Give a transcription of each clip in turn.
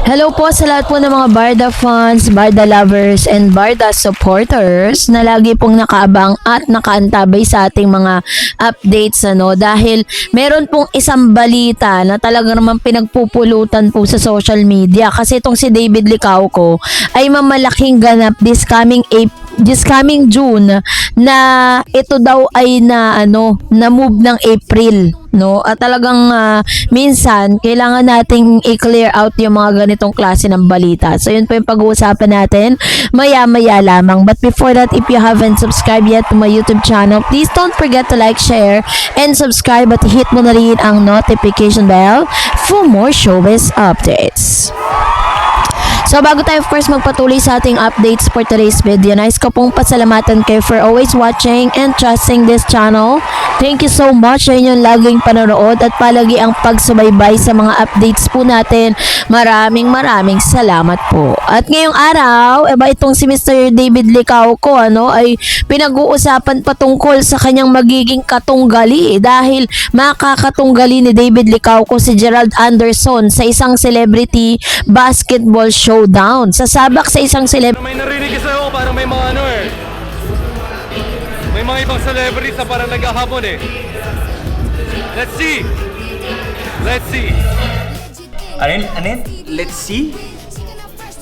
Hello po sa lahat po ng mga Barda fans, Barda lovers, and Barda supporters na lagi pong nakaabang at nakaantabay sa ating mga updates dahil meron pong isang balita na talaga naman pinagpupulutan po sa social media kasi itong si David Licauco ay mamalaking ganap this coming June na ito daw ay na move ng April, at talagang minsan kailangan nating i-clear out yung mga ganitong klase ng balita. So yun po yung pag-uusapan natin maya-maya lamang. But before that, if you haven't subscribed yet to my YouTube channel, please don't forget to like, share, and subscribe at hit mo na rin ang notification bell for more showbiz updates. So bago tayo of course magpatuloy sa ating updates for today's video, nais ko pong pasalamatan kayo for always watching and trusting this channel. Thank you so much sa inyong laging panonood at palagi ang pagsubaybay sa mga updates po natin. Maraming salamat po. At ngayong araw, itong si Mr. David Licauco ay pinag-uusapan patungkol sa kanyang magiging katunggali dahil makakatunggali ni David Licauco si Gerald Anderson sa isang celebrity basketball showdown. Sasabak sa isang May narinig kasi ako parang may mga may mga ibang celebrities na parang naghahamon eh. Let's see. Anin? Let's see?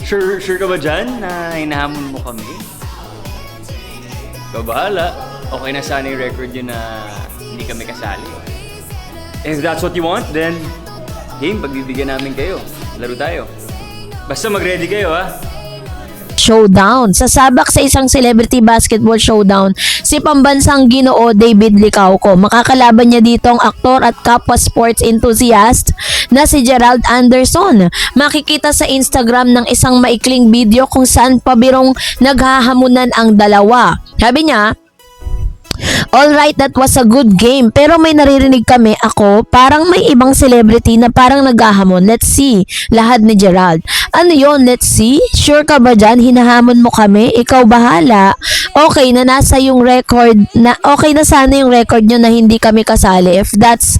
Sure ka ba dyan na hinahamon mo kami? Ikaw bahala. Okay na sana yung record yun na hindi kami kasali. If that's what you want, then game, pagbibigyan namin kayo. Laro tayo. Basta mag-ready kayo, ha? Showdown. Sasabak sa isang celebrity basketball showdown si pambansang Ginoo David Licauco. Makakalaban niya dito ang aktor at kapwa sports enthusiast na si Gerald Anderson. Makikita sa Instagram ng isang maikling video kung saan pabirong naghahamunan ang dalawa. Sabi niya, "Alright, that was a good game. Pero may naririnig kami ako, parang may ibang celebrity na parang naghahamon. Let's see." Lahad ni Gerald. "Ano yon? Let's see? Sure ka ba dyan? Hinahamon mo kami? Ikaw bahala. Okay na okay na sana yung record nyo na hindi kami kasali. If that's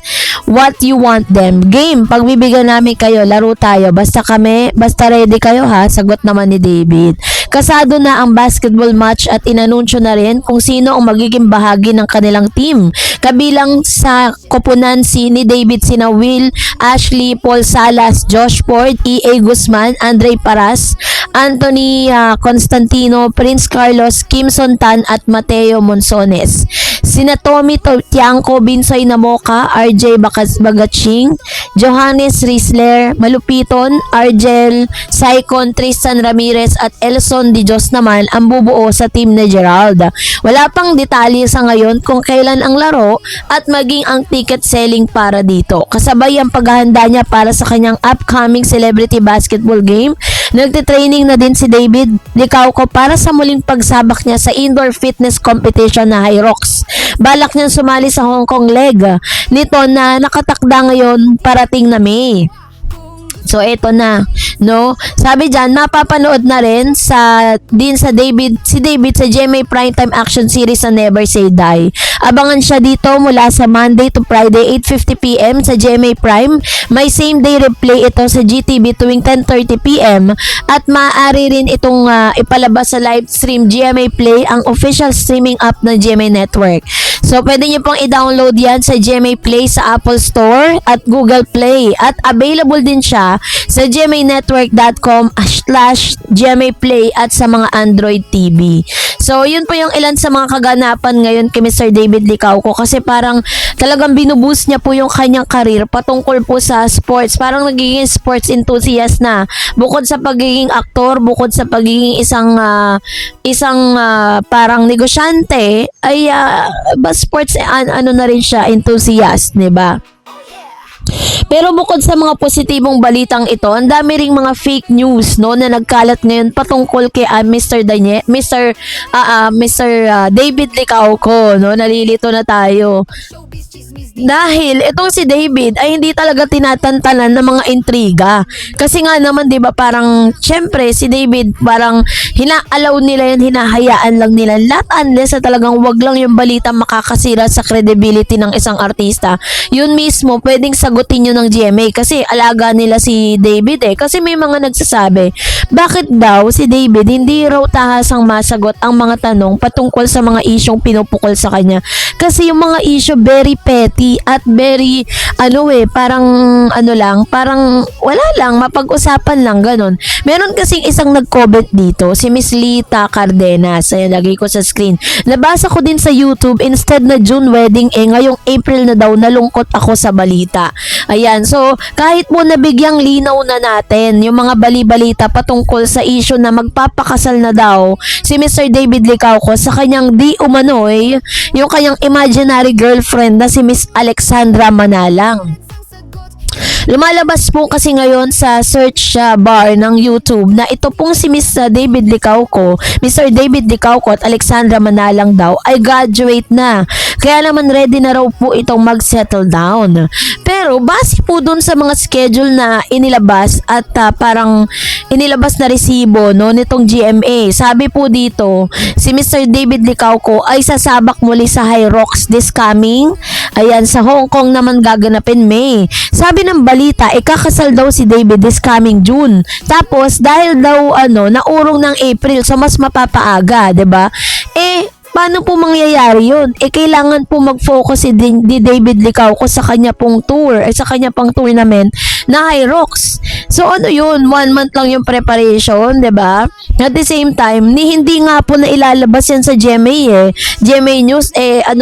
what you want them. Game, pagbibigyan namin kayo, laro tayo. Basta ready kayo ha." Sagot naman ni David. Kasado na ang basketball match at inanunsyo na rin kung sino ang magiging bahagi ng kanilang team. Kabilang sa koponan ni David sina Will, Ashley, Paul Salas, Josh Ford, E.A. Guzman, Andre Paras, Anthony Constantino, Prince Carlos, Kim Sontan at Mateo Monsones. Sina Tommy Tiangco, Binsoy Namoka, RJ Bagaching, Johannes Riesler, Malupiton, Argel, Saicon, Tristan Ramirez at Elson Di Dios naman ang bubuo sa team ni Gerald. Wala pang detalye sa ngayon kung kailan ang laro at maging ang ticket selling para dito. Kasabay ang paghahanda niya para sa kanyang upcoming celebrity basketball game. Nagtitraining na din si David Licauco para sa muling pagsabak niya sa indoor fitness competition na Hyrox. Balak niyang sumali sa Hong Kong leg nito na nakatakda ngayon parating na May. So eto na, Sabi diyan, mapapanood na rin si David sa GMA Primetime Action Series na Never Say Die. Abangan siya dito mula sa Monday to Friday 8:50 PM sa GMA Prime. May same day replay ito sa GTV tuwing 10:30 PM at maaari rin itong ipalabas sa live stream GMA Play, ang official streaming app ng GMA Network. So pwede niyo pong i-download yan sa GMA Play sa Apple Store at Google Play at available din siya sa gmanetwork.com/GMA Play at sa mga Android TV. So yun po yung ilan sa mga kaganapan ngayon kay Mr. David Licauco kasi parang talagang binuboost niya po yung kanyang karir patungkol po sa sports. Parang nagiging sports enthusiast na. Bukod sa pagiging aktor, bukod sa pagiging isang parang negosyante, ay sports na rin siya, enthusiast, 'di ba? Pero bukod sa mga positibong balitang ito, ang dami ring mga fake news na nagkalat ngayon patungkol kay Mr. David Licauco, nalilito na tayo. Dahil itong si David ay hindi talaga tinatantanan ng mga intriga. Kasi nga naman 'di ba parang syempre si David parang hina-allow nila yan, hinahayaan lang nila lahat unless na talagang wag lang yung balita makakasira sa credibility ng isang artista. Yun mismo pwedeng sagutin yun ng GMA kasi alaga nila si David eh. Kasi may mga nagsasabi, bakit daw si David hindi raw tahasang masagot ang mga tanong patungkol sa mga isyong pinupukol sa kanya. Kasi yung mga issue very petty at very parang parang wala lang, mapag-usapan lang ganon. Meron kasing isang nag-comment dito, si Miss Lita Cardenas. Ayan, lagay ko sa screen. Nabasa ko din sa YouTube, instead na June wedding, ngayong April na daw, nalungkot ako sa balita. Ayan, so kahit po nabigyang linaw na natin yung mga bali-balita patungkol sa issue na magpapakasal na daw si Mr. David Licauco sa kanyang di umano'y yung kanyang imaginary girlfriend na si Miss Alexandra Manalang. Lumalabas po kasi ngayon sa search bar ng YouTube na ito pong si Mr. David Licauco, Mr. David Licauco at Alexandra Manalang daw ay graduate na. Kaya naman ready na raw po itong mag-settle down. Pero base po dun sa mga schedule na inilabas at parang inilabas na resibo nitong GMA. Sabi po dito, si Mr. David Licauco ay sasabak muli sa High Rocks this coming. Ayan, sa Hong Kong naman gaganapin May. Sabi ng balita, ikakasal daw si David this coming June. Tapos, dahil daw, naurong ng April, so mas mapapaaga, 'di ba? Paano po mangyayari yun? Kailangan po mag-focus si David Licauco sa kanya pong tour, sa kanya pang tournament na High Rocks. So yun, 1 month lang yung preparation, 'di ba? At the same time, hindi nga po na ilalabas yan sa GMA GMA News,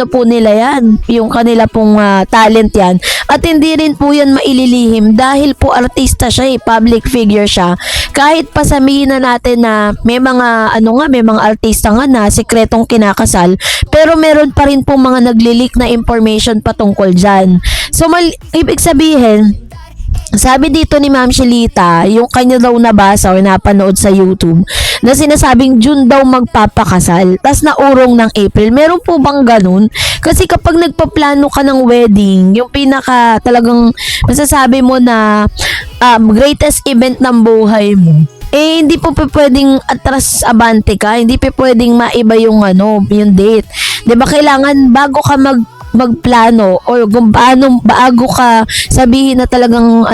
po nila yan, yung kanila pong talent yan. At hindi rin po yan maililihim dahil po artista siya public figure siya. Kahit pasabihin na natin na may mga, may mga artista nga na sekretong kinakasal, pero meron pa rin po mga nagli-leak na information patungkol dyan. So, ibig sabihin, sabi dito ni Ma'am Shelita, yung kanya daw nabasa o napanood sa YouTube, na sinasabing June daw magpapakasal, tas naurong ng April. Meron po bang ganun? Kasi kapag nagpaplano ka ng wedding, yung pinaka talagang masasabi mo na greatest event ng buhay mo, hindi po pwedeng atras abante ka, hindi po pwedeng maiba yung yung date. 'Di ba kailangan bago ka magplano o kung paano bago ka sabihin na talagang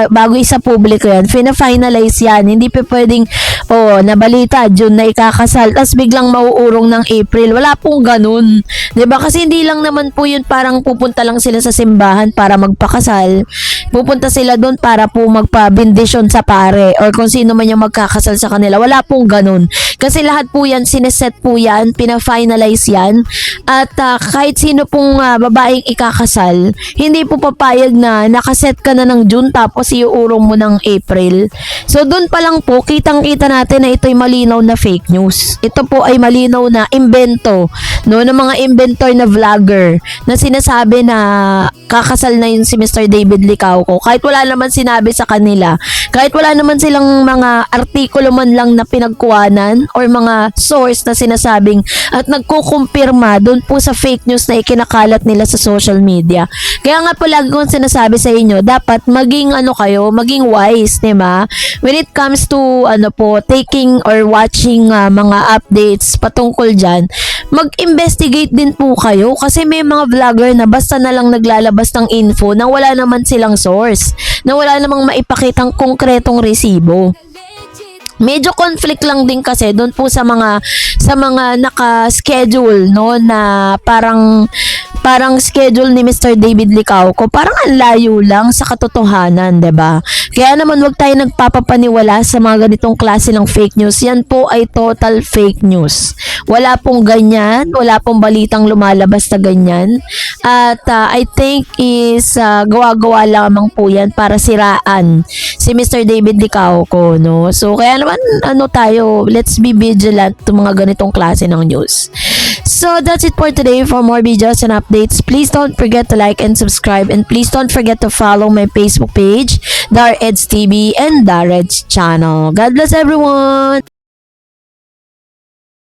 bago isa publiko yan, fina-finalize yan. Hindi pa pwedeng nabalita June na ikakasal tapos biglang mauurong ng April. Wala pong ganun, 'di ba? Kasi hindi lang naman po yun parang pupunta lang sila sa simbahan para magpakasal. Pupunta sila doon para po magpa-bendisyon sa pare or kung sino man yung magkakasal sa kanila. Wala pong ganun. Kasi lahat po yan, sineset po yan, pina-finalize yan. At kahit sino pong babaeng ikakasal, hindi po papayag na nakaset ka na ng June tapos iuurong mo ng April. So doon pa lang po, kitang-kita natin na ito'y malinaw na fake news. Ito po ay malinaw na imbento, ng mga inventor na vlogger na sinasabi na kakasal na yun si Mr. David Licauco. Kahit wala naman sinabi sa kanila, kahit wala naman silang mga artikulo man lang na pinagkuhanan or mga source na sinasabing at nagkukumpirma doon po sa fake news na ikinakalat nila sa social media. Kaya nga po lagi kong sinasabi sa inyo, dapat maging maging wise, diba? When it comes to taking or watching mga updates patungkol dyan, mag-investigate din po kayo kasi may mga vlogger na basta na lang naglalabas ng info na wala naman silang source, na wala namang maipakitang konkretong resibo. Medyo conflict lang din kasi doon po sa mga naka-schedule na parang schedule ni Mr. David Licauco, parang ang layo lang sa katotohanan, 'di ba? Kaya naman wag tayo nagpapapaniwala sa mga ganitong klase ng fake news. Yan po ay total fake news. Wala pong ganyan, wala pong balitang lumalabas na ganyan. At I think is gawa-gawa lamang po yan para siraan si Mr. David Licauco, no? So kaya naman tayo, let's be vigilant to mga ganitong klase ng news. So that's it for today. For more videos and updates, please don't forget to like and subscribe, and please don't forget to follow my Facebook page, Dar Eds TV and Dar Eds channel. God bless everyone!